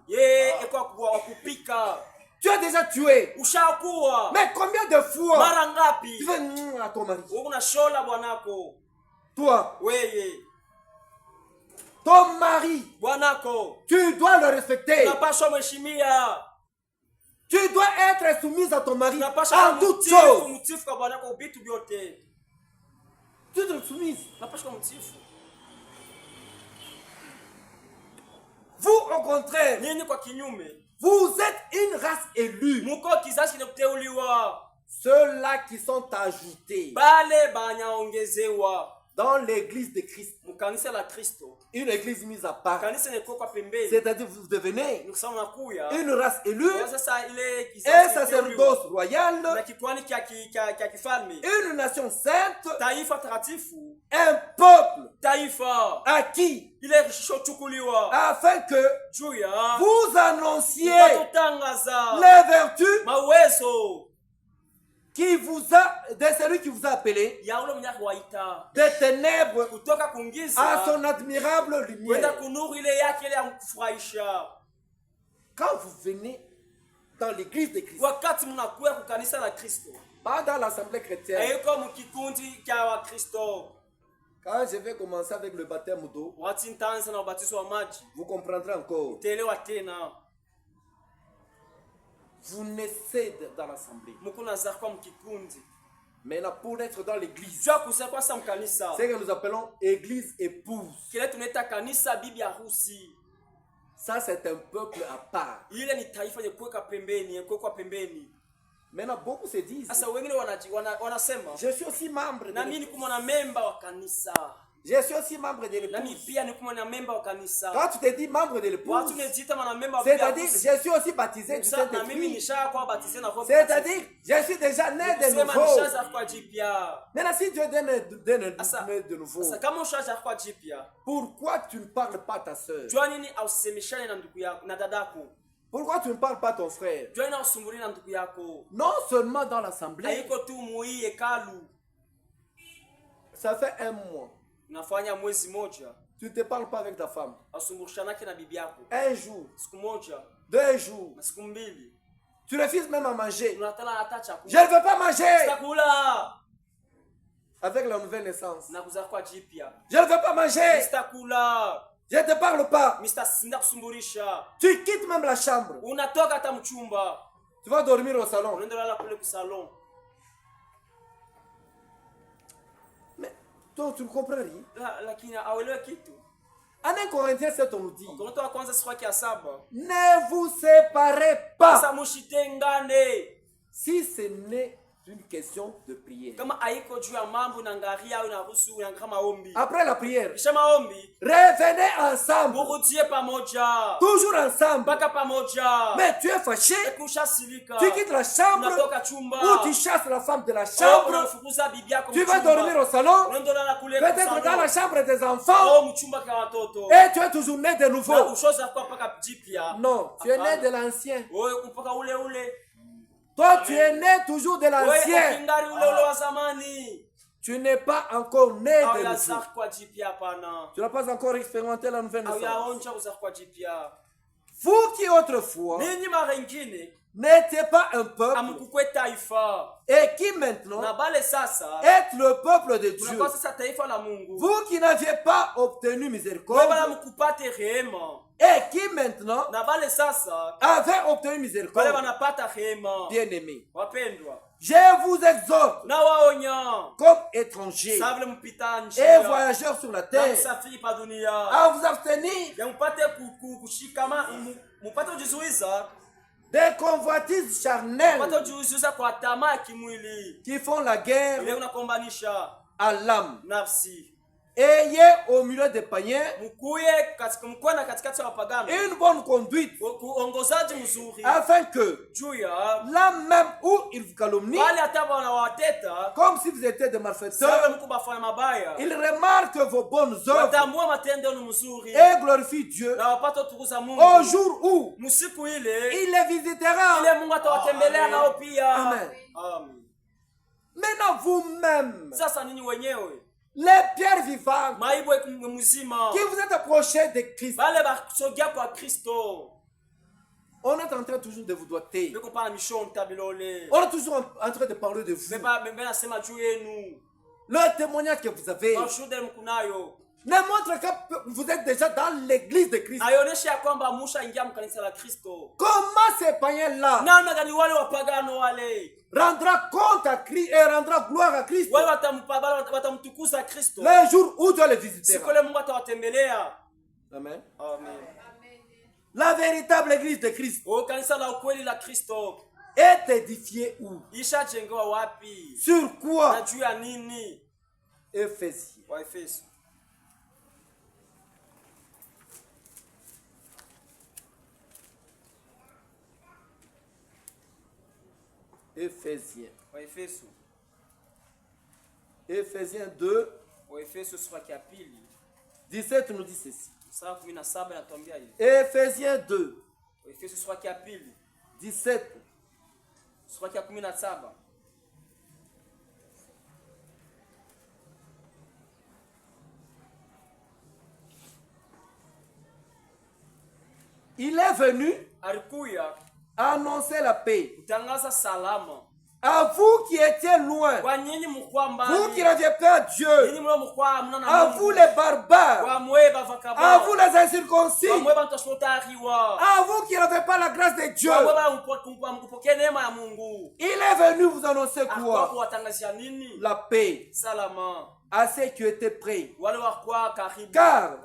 Tu as déjà tué. Mais combien de fois tu fais à ton mari? Toi, ton mari, tu dois le respecter. Tu dois être soumise à ton mari en toutes choses. Tu dois être soumise. Vous, au contraire, vous êtes une race élue. Ceux-là qui sont ajoutés dans l'église de Christ. Une église mise à part. C'est-à-dire vous devenez une race élue, un sacerdoce royal, une nation sainte, un peuple acquis, afin que vous annonciez les vertus qui vous a, de celui qui vous a appelé des ténèbres à son admirable lumière. Quand vous venez dans l'église de Christ, pas dans l'assemblée chrétienne, quand je vais commencer avec le baptême d'eau, vous comprendrez encore. Vous naissez dans l'assemblée. Mais là, pour être dans l'église, c'est que nous appelons église épouse. Ça, c'est un peuple à part. Maintenant, beaucoup se disent, je suis aussi membre de l'église. Je suis aussi membre de l'épouse. Quand tu te dis membre de l'épouse, c'est-à-dire je suis aussi baptisé du Saint-Esprit. C'est-à-dire je suis déjà né de nouveau. Maintenant si Dieu est né de nouveau, pourquoi tu ne parles pas à ta soeur? Pourquoi tu ne parles pas à ton frère? Non seulement dans l'assemblée, ça fait un mois. Tu ne te parles pas avec ta femme. Un jour, 2 jours, tu refuses même à manger. Je ne veux pas manger. Avec la nouvelle naissance, je ne veux pas manger. Je ne te parle pas. Tu quittes même la chambre. Tu vas dormir au salon. Donc tu ne comprends rien. En 1 Corinthiens 7, on nous dit, ne vous séparez pas, si ce n'est une question de prière. Après la prière, revenez ensemble. Toujours ensemble. Mais tu es fâché, tu quittes la chambre ou tu chasses la femme de la chambre. Tu vas dormir au salon, peut-être dans la chambre des enfants, et tu es toujours né de nouveau. Non, tu es né de l'ancien. Toi, tu es né toujours de l'ancien. Tu n'es pas encore né de nouveau. Tu n'as pas encore expérimenté la nouvelle naissance. Vous qui autrefois n'étiez pas un peuple et qui maintenant êtes le peuple de Dieu. Vous qui n'aviez pas obtenu miséricorde et qui maintenant avez obtenu miséricorde. Bien-aimés, je vous exhorte comme étrangers et voyageurs sur la terre à vous abstenir des convoitises charnelles qui font la guerre à l'âme. Ayez au milieu des païens une bonne conduite afin que là même où ils vous calomnient, comme si vous étiez des malfaiteurs, ils remarquent vos bonnes œuvres et glorifient Dieu au jour où il les visitera. Amen. Maintenant vous-même, les pierres vivantes qui vous êtes approchés de Christ, on est en train toujours de vous doiter. On est toujours en train de parler de vous. Le témoignage que vous avez ne montre que vous êtes déjà dans l'église de Christ. Comment ces païens-là rendra compte à Christ et rendra gloire à Christ le jour où Dieu les visitera. Amen. La véritable église de Christ est édifiée où? Sur quoi? Éphésiens. Éphésiens 2, 17 nous dit ceci. Éphésiens 2, 17. Il est venu annoncer la paix à vous qui étiez loin, vous qui n'aviez pas Dieu, à vous les barbares, à vous les incirconcis, à vous qui n'avez pas la grâce de Dieu. Il est venu vous annoncer quoi? La paix à ceux qui étaient prêts, car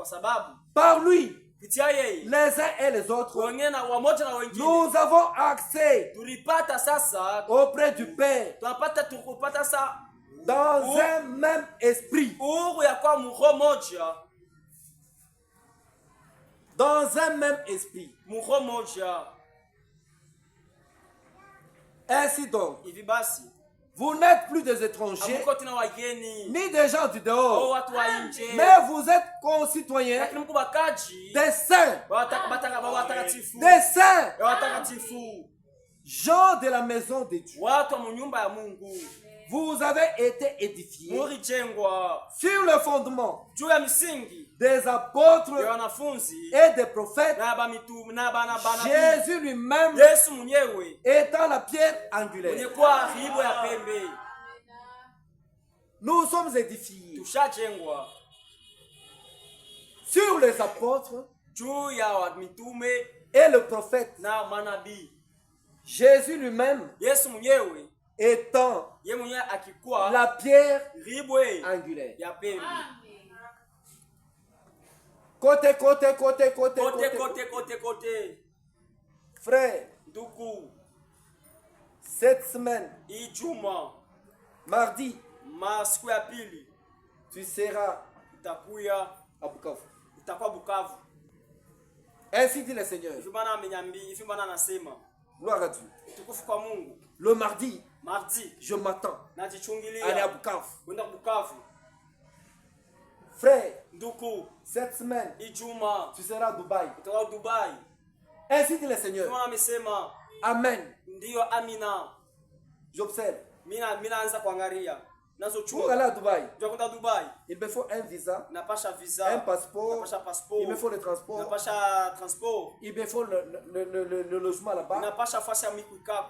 par lui les uns et les autres, nous avons accès auprès du Père dans un même esprit. Dans un même esprit. Ainsi donc, vous n'êtes plus des étrangers, ni des gens du dehors, mais vous êtes concitoyens des saints, gens de la maison de Dieu. Vous avez été édifiés sur le fondement des apôtres et des prophètes, Jésus lui-même étant la pierre angulaire. Nous sommes édifiés sur les apôtres et le prophète, Jésus lui-même étant la pierre angulaire. Côté. Frère, Cette semaine, Ijuma, mardi, siku ya pili, tu seras utakuya à Bukavu. utakuwa Bukavu. Ainsi dit le Seigneur. Ifibana anasema. Gloire à Dieu. Tukufu kwa Mungu. Le mardi, je m'attends. Najichungilia. Aller à Bukavu. Kwenda Bukavu. Frère, nduku, cette semaine, Ijuma, tu seras à Dubaï. utakuwa Dubai. Ainsi dit le Seigneur. Kama amesema. Amen. Ndiyo, amina. J'observe. Mina anza kuangalia. Pour aller à Dubaï, Dubai, il me faut un visa, visa, un passeport, il me faut le transport, il me faut le logement là-bas,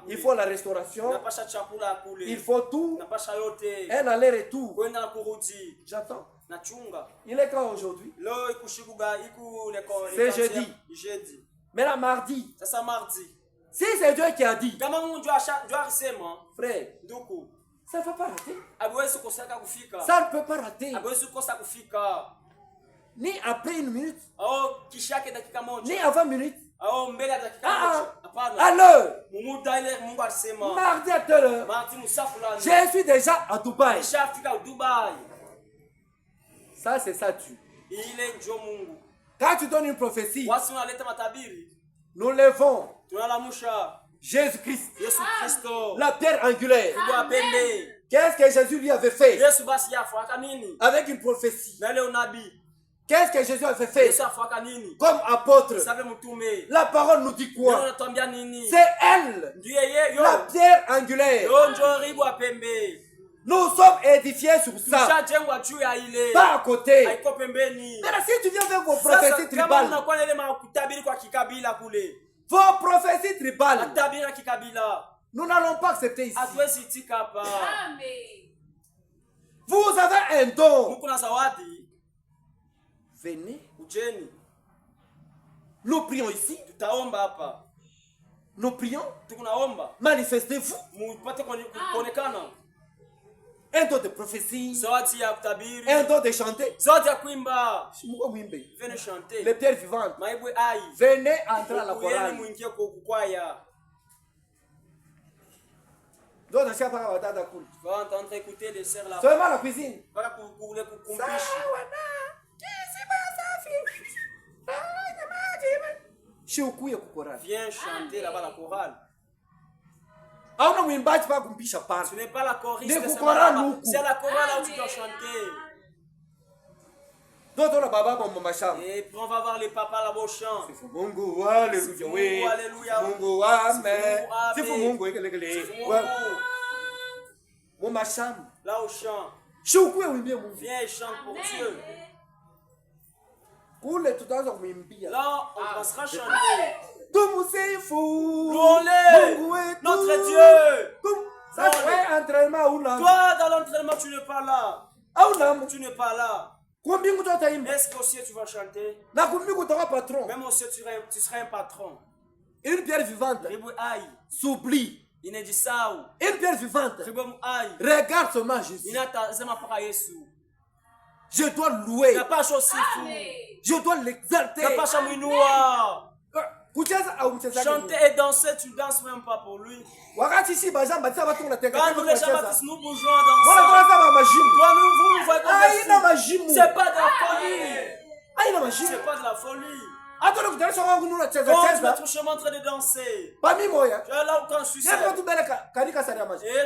il faut la restauration, il faut tout, un aller-retour. J'attends. Il est quand aujourd'hui? C'est jeudi. Mais là, mardi. Si c'est Dieu qui a dit, frère, ça ne peut pas rater. Ça ne peut pas rater. Ni après une minute, ni avant une minute. À l'heure. Mardi à telle heure. Je suis déjà à Dubaï. Ça, c'est ça, tu. Quand tu donnes une prophétie, nous levons Jésus-Christ, la pierre angulaire. Qu'est-ce que Jésus lui avait fait avec une prophétie? Qu'est-ce que Jésus avait fait comme apôtre? La parole nous dit quoi? C'est elle, la pierre angulaire. Nous sommes édifiés sur ça. Pas à côté. Mais si tu viens avec vos prophéties tribales, vos prophéties tribales, nous n'allons pas accepter ici. Vous avez un don. Venez. Nous prions ici. Nous prions. Manifestez-vous. Un don de prophétie. Un don de chanter. Venez chanter. Les pierres vivantes. Venez entrer à la chorale. D'autres chefs à la table. Tu vas entendre écouter les sœurs là. Seulement la cuisine. Viens chanter là-bas la chorale. Ce n'est pas la choriste, c'est la chorale où tu dois chanter. Et puis on va voir les papas là-bas au chant. Alléluia. Là au chant. Viens et chante pour Dieu. Là, on passera chanter. Louez notre Dieu. Toi, dans l'entraînement, tu n'es pas là. Tu n'es pas là. Est-ce qu'au ciel tu vas chanter? Même au ciel tu seras un patron. Une pierre vivante s'oublie. Une pierre vivante regarde seulement Jésus. Je dois louer. Je dois l'exalter. Chanter et danser, tu ne danses même pas pour lui. Quand nous les gens baptisent, nous bougeons dans ça. Toi, vous voyez comme c'est pas de la folie. C'est pas de la folie. Quand notre chemin en train de danser. Tu es là où quand je suis seul. Et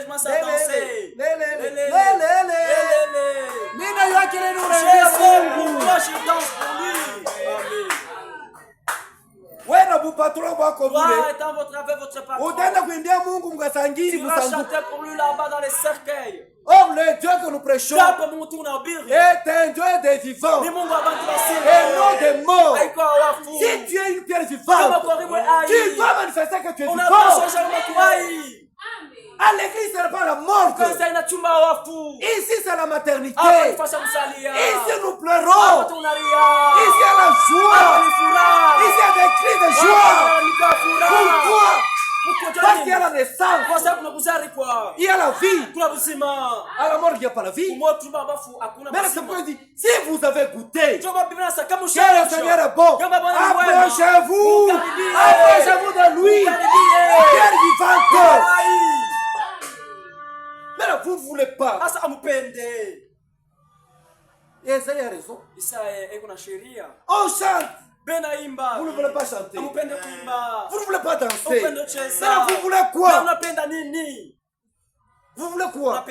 je m'en sers danser. Moi je danse pour lui. Amen. Toi étant votre patron, tu vas chanter pour lui là-bas dans les cercueils. Or, le Dieu que nous prêchons est un Dieu des vivants et non des morts. Si tu es une pierre vivante, tu dois manifester que tu es vivant. À l'église, ce n'est pas la mort. Ici, c'est la maternité. Ici, nous pleurons. Ici, il y a la joie. Ici, il y a des cris de joie. Pourquoi? Parce qu'il y a la naissance, il y a la vie. À la mort, il n'y a pas la vie. Mais c'est pourquoi il dit, si vous avez goûté que le Seigneur est bon, approchez-vous de lui, Pierre vivante. Mais là, vous ne voulez pas. Et Isaïe a raison. On chante. Vous ne voulez pas chanter. Vous ne voulez pas danser. Mais là, vous voulez quoi? Vous voulez quoi?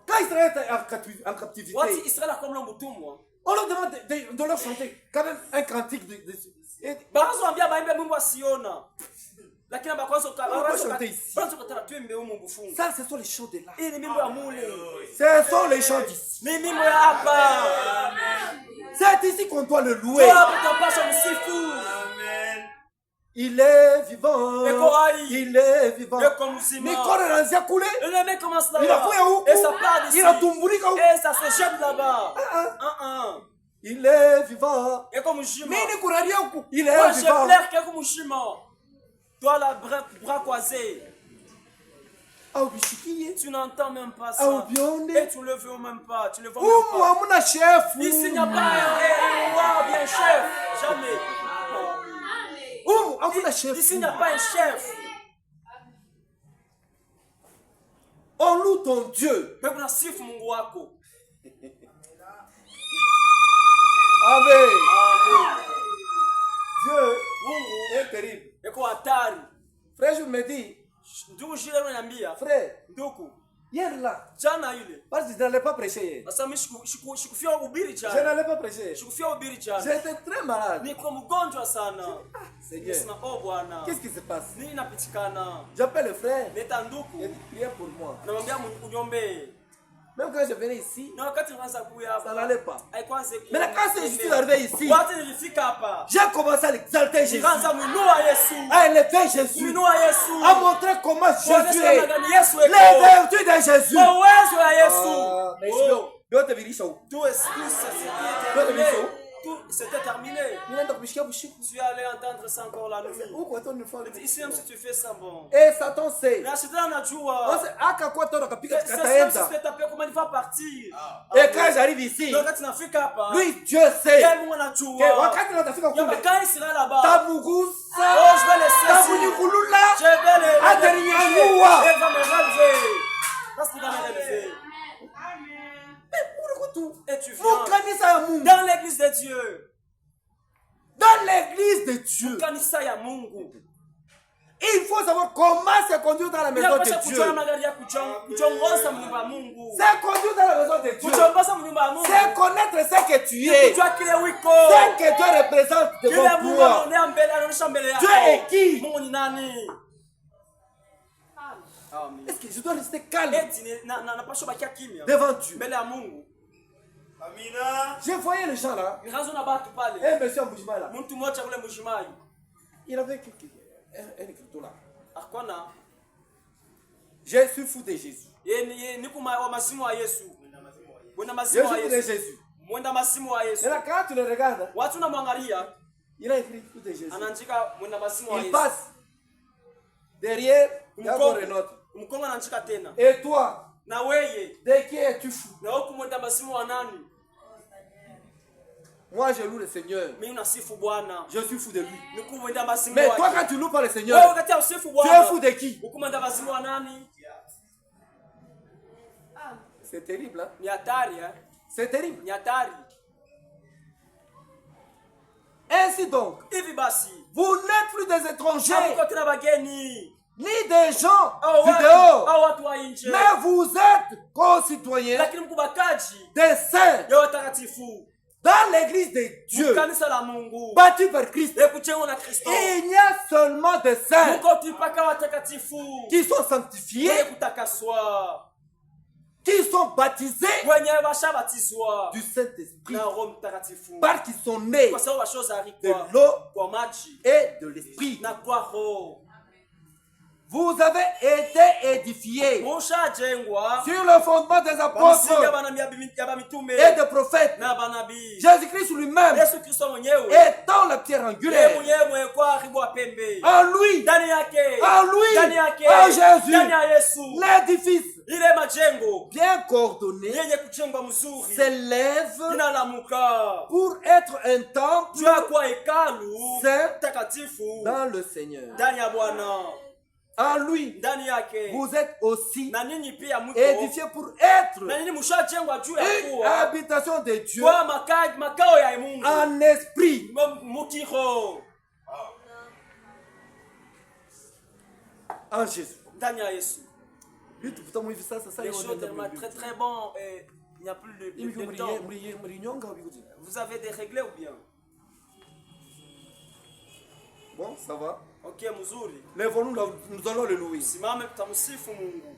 Quand Israël était en captivité, on leur demande de leur chanter quand même un cantique ça, ce sont les chants de là. Ce sont les chants d'ici. C'est ici qu'on doit le louer. Il est vivant. Il est vivant. Et ça se jette là-bas. Il est vivant. Il est vivant. Toi, la bras croisés. Tu n'entends même pas ça. Et tu ne le veux même pas. Tu ne le vois même pas. Ici, il n'y a pas un roi bien chef. Jamais. Ici, il n'y a pas un chef. On loue ton Dieu. Amen. Dieu est terrible. Frère, je me dis, frère, hier là, parce que je n'allais pas prêcher. Je n'allais pas prêcher. J'étais très malade. Seigneur, qu'est-ce qui se passe? J'appelle le frère. Il dit, priez pour moi. Même quand je venais ici, ça n'allait pas. Mais là, quand je suis arrivé ici, j'ai commencé à l'exalter Jésus, à élever Jésus, à montrer comment Jésus est, les vertus de Jésus. C'était terminé. Tu allais entendre ça encore la nuit. Ici même si tu fais ça, bon. Et Satan sait. C'est même si tu tapé comment il va partir. Et quand j'arrive ici, lui Dieu sait. Quand il sera là-bas, je vais me relever. Parce qu'il va me relever. Et tu viens dans l'église de Dieu. Dans l'église de Dieu. Il faut savoir comment se conduire dans la maison de Dieu. Se conduire dans la maison de Dieu. C'est connaître ce que tu es. Ce que Dieu représente devant toi. Dieu est qui? Est-ce que je dois rester calme devant Dieu? J'ai voyé les gens là. Et monsieur Mboujima là. Il avait un écriteau là. Je suis fou de Jésus. Je suis fou de Jésus. Et là, quand tu le regardes, il a écrit fou de Jésus. Il passe derrière, il y a encore un autre. Et toi, de qui es-tu fou? Moi, je loue le Seigneur. Je suis fou de lui. Mais toi, quand tu loues pas le Seigneur, tu es fou de qui? C'est terrible, hein? C'est terrible. Ainsi donc, vous n'êtes plus des étrangers, ni des gens du dehors, mais vous êtes concitoyens des saints dans l'église de Dieu, bâtie par Christ. Et il y a seulement des saints qui sont sanctifiés, qui sont baptisés du Saint-Esprit, parce qu'ils sont nés de l'eau et de l'Esprit. Vous avez été édifiés édifié sur le fondement des apôtres et des prophètes. Jésus-Christ lui-même étant la pierre angulaire. En lui, en Jésus, l'édifice bien coordonné s'élève pour être un temple saint dans le Seigneur. En lui, vous êtes aussi édifiés pour être une habitation de Dieu en esprit. En Jésus. Les choses sont très très bon et il n'y a plus de temps. Vous avez des réglés ou bien? Bon, ça va. Ok, mzuri. Lèvons-nous, nous allons le louer. Simame tutamsifu Mungu.